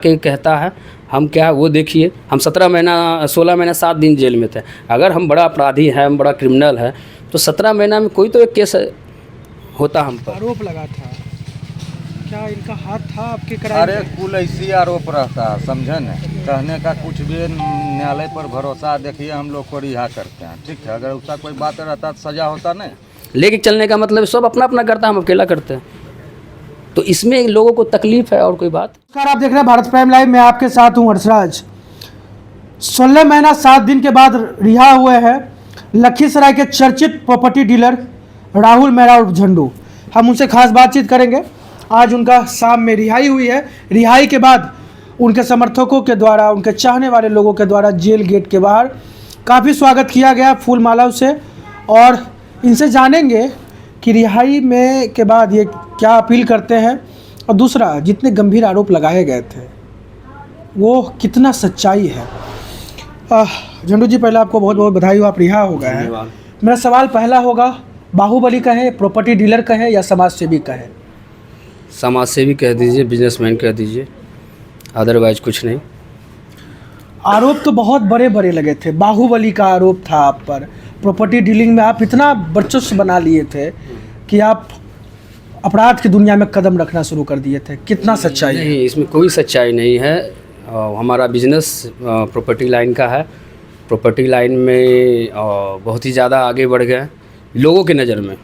के कहता है हम क्या वो देखिए, हम 16 महीना 7 दिन जेल में थे। अगर हम बड़ा अपराधी हैं, हम बड़ा क्रिमिनल है, तो 17 महीना में कोई तो एक केस होता हम पर। आरोप लगा था, क्या इनका हाथ था आपके करार अरे में? कुल ऐसी आरोप रहता है, समझे न, कहने का कुछ भी न्यायालय पर भरोसा, देखिए हम लोग को रिहा करते हैं, ठीक है। अगर उसका कोई बात रहता तो सजा होता नहीं। लेके चलने का मतलब सब अपना अपना करता है, हम अकेला करते हैं, तो इसमें लोगों को तकलीफ है और कोई बात। नमस्कार, आप देख रहे हैं भारत प्राइम लाइव। मैं आपके साथ हूं हर्षराज। 16 महीना 7 दिन के बाद रिहा हुए हैं लखीसराय के चर्चित प्रॉपर्टी डीलर राहुल मेहरा उर्फ झंडू। हम उनसे खास बातचीत करेंगे। आज उनका शाम में रिहाई हुई है। रिहाई के बाद उनके समर्थकों के द्वारा, उनके चाहने वाले लोगों के द्वारा जेल गेट के बाहर काफ़ी स्वागत किया गया फूल मालाओं से, और इनसे जानेंगे कि रिहाई में के बाद ये क्या अपील करते हैं, और दूसरा जितने गंभीर आरोप लगाए गए थे वो कितना सच्चाई है। झंडू जी, पहले आपको बहुत बहुत बधाई हो, आप रिहा हो गए हैं। मेरा सवाल पहला होगा, बाहुबली कहें, प्रॉपर्टी डीलर कहें या समाज सेवी कहें? समाज सेवी कह दीजिए, बिजनेसमैन कह दीजिए, अदरवाइज कुछ नहीं। आरोप तो बहुत बड़े बड़े लगे थे। बाहुबली का आरोप था आप पर, प्रॉपर्टी डीलिंग में आप इतना वर्चस्व बना लिए थे कि आप अपराध की दुनिया में कदम रखना शुरू कर दिए थे। कितना सच्चाई है? नहीं, इसमें कोई सच्चाई नहीं है। हमारा बिजनेस प्रॉपर्टी लाइन का है। प्रॉपर्टी लाइन में बहुत ही ज़्यादा आगे बढ़ गए लोगों की नज़र में,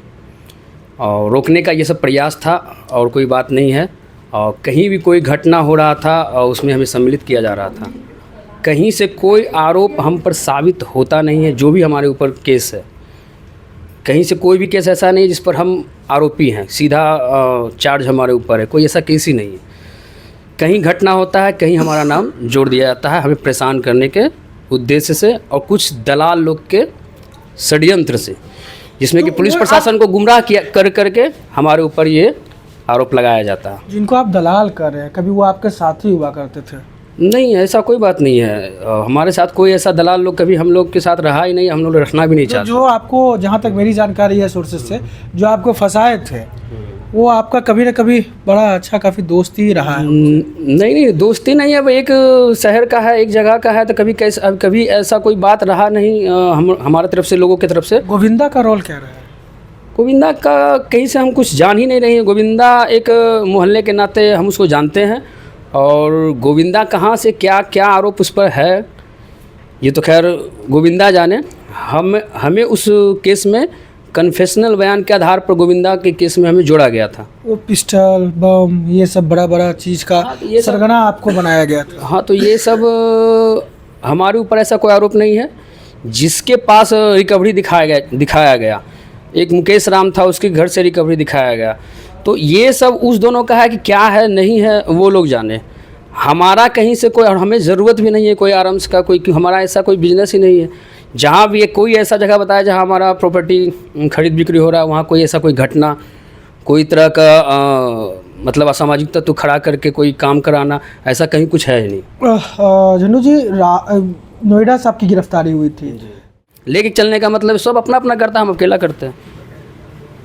और रोकने का ये सब प्रयास था और कोई बात नहीं है। और कहीं भी कोई घटना हो रहा था और उसमें हमें सम्मिलित किया जा रहा था। कहीं से कोई आरोप हम पर साबित होता नहीं है। जो भी हमारे ऊपर केस है, कहीं से कोई भी केस ऐसा नहीं जिस पर हम आरोपी हैं, सीधा चार्ज हमारे ऊपर है, कोई ऐसा केस ही नहीं है। कहीं घटना होता है, कहीं हमारा नाम जोड़ दिया जाता है, हमें परेशान करने के उद्देश्य से और कुछ दलाल लोग के षड्यंत्र से, जिसमें कि पुलिस प्रशासन को गुमराह किया करके हमारे ऊपर ये आरोप लगाया जाता है। जिनको आप दलाल कर रहे हैं, कभी वो आपके साथी हुआ करते थे? नहीं, ऐसा कोई बात नहीं है। हमारे साथ कोई ऐसा दलाल लोग कभी हम लोग के साथ रहा ही नहीं, हम लोग रखना भी नहीं चाहते। जो आपको, जहाँ तक मेरी जानकारी है सोर्सेज से, जो आपको फंसाए थे वो आपका कभी ना कभी बड़ा अच्छा काफ़ी दोस्ती रहा है? नहीं, दोस्ती नहीं है। वो एक शहर का है, एक जगह का है, तो कभी ऐसा कोई बात रहा नहीं हमारे तरफ से, लोगों की तरफ से। गोविंदा का रोल क्या रहा है? गोविंदा का कहीं से हम कुछ जान ही नहीं रहे हैं। गोविंदा एक मोहल्ले के नाते हम उसको जानते हैं, और गोविंदा कहाँ से क्या क्या आरोप उस पर है ये तो खैर गोविंदा जाने। हमें उस केस में कन्फेशनल बयान के आधार पर गोविंदा के केस में हमें जोड़ा गया था। वो पिस्टल, बम, ये सब बड़ा बड़ा चीज़ का सरगना आपको बनाया गया था। हाँ, तो ये सब हमारे ऊपर ऐसा कोई आरोप नहीं है। जिसके पास रिकवरी दिखाया गया, एक मुकेश राम था, उसके घर से रिकवरी दिखाया गया। तो ये सब उस दोनों का है कि क्या है नहीं है वो लोग जाने। हमारा कहीं से कोई, और हमें ज़रूरत भी नहीं है कोई आराम्स का, कोई, हमारा ऐसा कोई बिजनेस ही नहीं है। जहाँ भी कोई ऐसा जगह बताया जहाँ हमारा प्रॉपर्टी खरीद बिक्री हो रहा है, वहाँ कोई ऐसा कोई घटना, कोई तरह का मतलब असामाजिक तत्व खड़ा करके कोई काम कराना, ऐसा कहीं कुछ है ही नहीं। झंडू जी, नोएडा से आपकी गिरफ्तारी हुई थी। लेके चलने का मतलब सब अपना अपना करता है, हम अकेला करते हैं,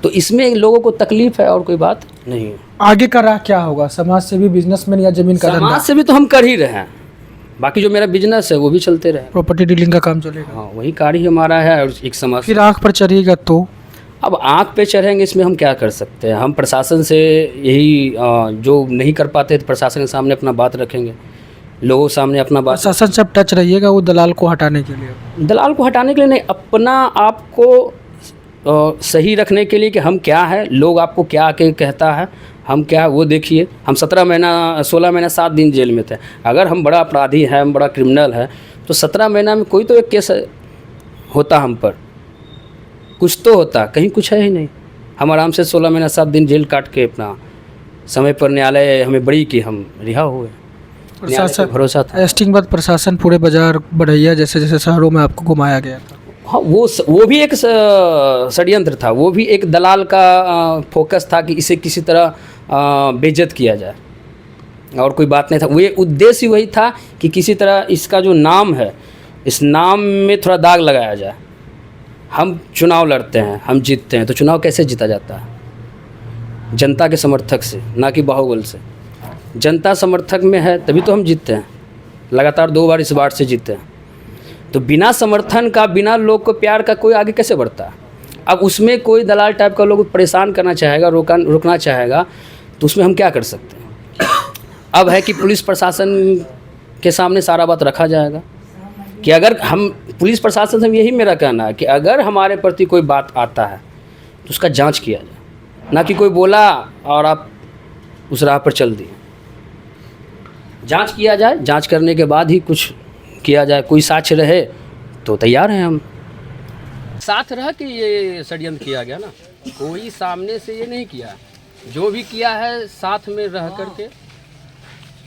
तो इसमें लोगों को तकलीफ है और कोई बात नहीं है। आगे का राह क्या होगा? समाज सेवी, बिजनेसमैन या जमीन का धंधा? समाज से भी तो हम कर ही रहे हैं, बाकी जो मेरा बिजनेस है वो भी चलते रहे। प्रॉपर्टी डीलिंग का काम चलेगा। हाँ, वही कार्य ही हमारा है। और एक समाज फिर आँख पर चढ़िएगा तो? अब आँख पे चढ़ेंगे, इसमें हम क्या कर सकते हैं? हम प्रशासन से यही जो नहीं कर पाते तो प्रशासन के सामने अपना बात रखेंगे, लोगों सामने अपना बात। प्रशासन से टच रहिएगा वो दलाल को हटाने के लिए? दलाल को हटाने के लिए नहीं, अपना आपको सही रखने के लिए कि हम क्या है, लोग आपको क्या आके कहता है, हम क्या वो देखिए। हम 16 महीना 7 दिन जेल में थे। अगर हम बड़ा अपराधी हैं, हम बड़ा क्रिमिनल है, तो 17 महीना में कोई तो एक केस होता हम पर, कुछ तो होता, कहीं कुछ है ही नहीं। हम आराम से 16 महीना 7 दिन जेल काट के अपना समय पर न्यायालय हमें बड़ी की हम रिहा हुए। प्रशासन भरोसा था। अरेस्टिंग बाद प्रशासन पूरे बाजार बढ़ैया जैसे जैसे शहरों में आपको घुमाया गया था। हाँ, वो भी एक षड्यंत्र था, वो भी एक दलाल का फोकस था कि इसे किसी तरह बेइज्जत किया जाए, और कोई बात नहीं था। वो उद्देश्य वही था कि किसी तरह इसका जो नाम है, इस नाम में थोड़ा दाग लगाया जाए। हम चुनाव लड़ते हैं, हम जीतते हैं, तो चुनाव कैसे जीता जाता है? जनता के समर्थक से, ना कि बाहुबल से। जनता समर्थक में है तभी तो हम जीतते हैं, लगातार 2 बार इस बार से जीते हैं। तो बिना समर्थन का, बिना लोग को प्यार का कोई आगे कैसे बढ़ता है? अब उसमें कोई दलाल टाइप का लोग परेशान करना चाहेगा, रोकना चाहेगा, तो उसमें हम क्या कर सकते हैं? अब है कि पुलिस प्रशासन के सामने सारा बात रखा जाएगा कि अगर हम पुलिस प्रशासन से यही मेरा कहना है कि अगर हमारे प्रति कोई बात आता है तो उसका जांच किया जाए, ना कि कोई बोला और आप उस राह पर चल दिए। जांच किया जाए, जांच करने के बाद ही कुछ किया जाए। कोई साक्ष्य रहे तो तैयार हैं हम। साथ रह के ये षड्यंत्र किया गया ना, कोई सामने से ये नहीं किया, जो भी किया है साथ में रह करके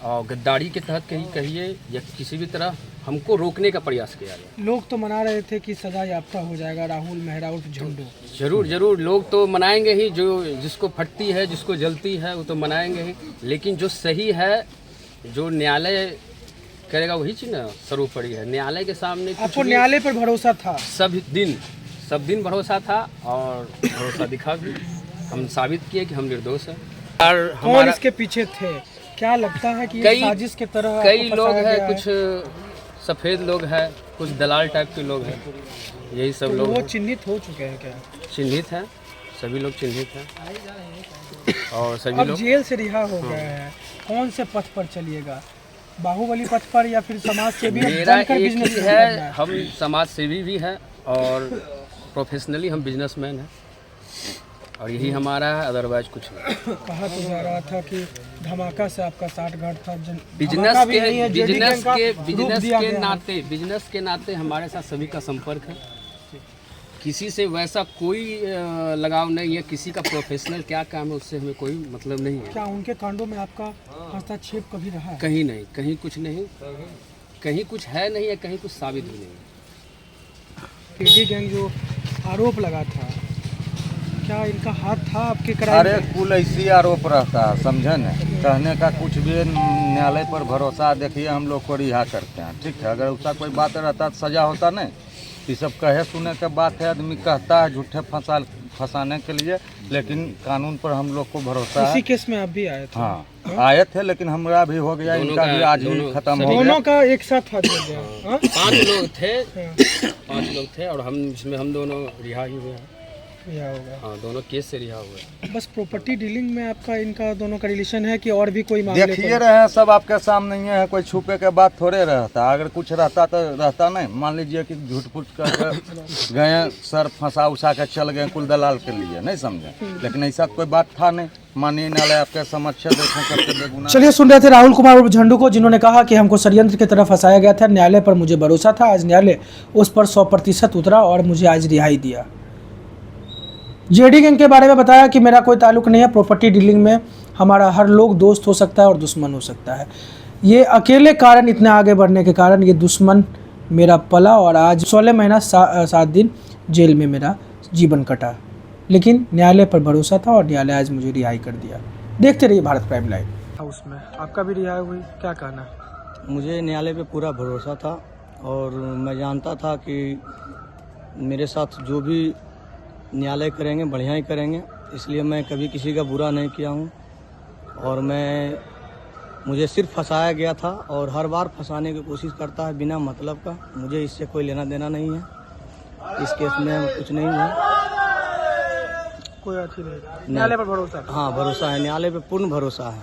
और गद्दारी के तहत कहिए या किसी भी तरह हमको रोकने का प्रयास किया गया। लोग तो मना रहे थे कि सजा याफ्ता हो जाएगा राहुल मेहरा उर्फ झंडू। जरूर लोग तो मनाएंगे ही, जो जिसको फटती है, जिसको जलती है, वो तो मनाएंगे ही। लेकिन जो सही है, जो न्यायालय करेगा वही चीज़ ना सर्वोपरि है। न्यायालय के सामने आपको न्यायालय पर भरोसा था? सब दिन भरोसा था और भरोसा दिखा भी। हम साबित किए कि हम निर्दोष हैं। और कौन इसके पीछे थे? क्या लगता है कि ये साजिश की तरह कई लोग हैं, कुछ सफ़ेद लोग हैं, कुछ दलाल टाइप के लोग हैं, यही सब तो लोग वो चिन्हित हो चुके हैं क्या? चिन्हित हैं, सभी लोग चिन्हित हैं और सभी अब लोग जेल से रिहा हो गए हैं। कौन से पथ पर चलिएगा? बाहुबली पथ पर या फिर समाज सेवी? मेरा एक ही है, हम समाज सेवी भी हैं और प्रोफेशनली हम बिजनेसमैन हैं और यही हमारा है, अदरवाइज कुछ नहीं। कहा तो जा रहा था कि धमाका से आपका साठगांठ था। बिजनेस के नाते हमारे साथ सभी का संपर्क है। किसी से वैसा कोई लगाव नहीं है, किसी का प्रोफेशनल क्या काम है उससे हमें कोई मतलब नहीं है। क्या उनके कांडों में आपका हस्तक्षेप कभी रहा है? कहीं नहीं, कहीं कुछ नहीं, कहीं कुछ है नहीं है, कहीं कुछ साबित भी नहीं। केडी गैंग जो आरोप लगा था, क्या इनका हाथ था आपके करार? अरे कुल ऐसी आरोप रहता है, समझे न, कहने का कुछ भी न्यायालय पर भरोसा। देखिए हम लोग को रिहा करते हैं, ठीक है। अगर उसका कोई बात रहता तो सजा होता नहीं। ये सब कहे सुने के बात है, आदमी कहता है झूठे फंसाने के लिए, लेकिन कानून पर हम लोग को भरोसा है। इसी केस में आप भी आए थे? हाँ, आए थे, लेकिन हमारा भी हो गया, इनका भी आज ही खत्म हो गया। दोनों का एक साथ हाथ हो गया। 5 लोग थे और हम इसमें हम दोनों रिहा ही हुए हैं। रिहा हो गया? हाँ, दोनों केस से रिहा हुए। बस प्रॉपर्टी डीलिंग में आपका इनका दोनों का रिलेशन है कि और भी कोई मामले? देखिए रहे हैं, सब आपके सामने ही है, कोई छुपे के बात थोड़े रहता। अगर कुछ रहता तो रहता नहीं। मान लीजिए कि झूठ फूट कर गए, सर फंसा उसा के चल गए कुल दलाल के लिए, नहीं समझे। लेकिन ऐसा कोई बात था नहीं। माननीय न्यायालय आपके समक्ष देखें करके बेगुनाह। चलिए, सुन रहे थे राहुल कुमार उर्फ झंडू को, जिन्होंने कहा कि हमको षड्यंत्र की तरफ फंसाया गया था, न्यायालय पर मुझे भरोसा था, आज न्यायालय उस पर 100% उतरा और मुझे आज रिहाई दिया। जेडी गैंग के बारे में बताया कि मेरा कोई ताल्लुक नहीं है। प्रॉपर्टी डीलिंग में हमारा हर लोग दोस्त हो सकता है और दुश्मन हो सकता है। ये अकेले कारण, इतने आगे बढ़ने के कारण ये दुश्मन मेरा पला और आज 16 महीना 7 दिन जेल में मेरा जीवन कटा। लेकिन न्यायालय पर भरोसा था और न्यायालय आज मुझे रिहाई कर दिया। देखते रहिए भारत प्राइम लाइव। उसमें आपका भी रिहाई हुई, क्या कहना? मुझे न्यायालय पे पूरा भरोसा था और मैं जानता था कि मेरे साथ जो भी न्यायालय करेंगे बढ़िया ही करेंगे, इसलिए मैं कभी किसी का बुरा नहीं किया हूँ। और मुझे सिर्फ फंसाया गया था और हर बार फंसाने की कोशिश करता है बिना मतलब का। मुझे इससे कोई लेना देना नहीं है, इस केस में कुछ नहीं है। कोई अच्छी नहीं, न्यायालय पर भरोसा? हाँ, भरोसा है, न्यायालय पे पूर्ण भरोसा है।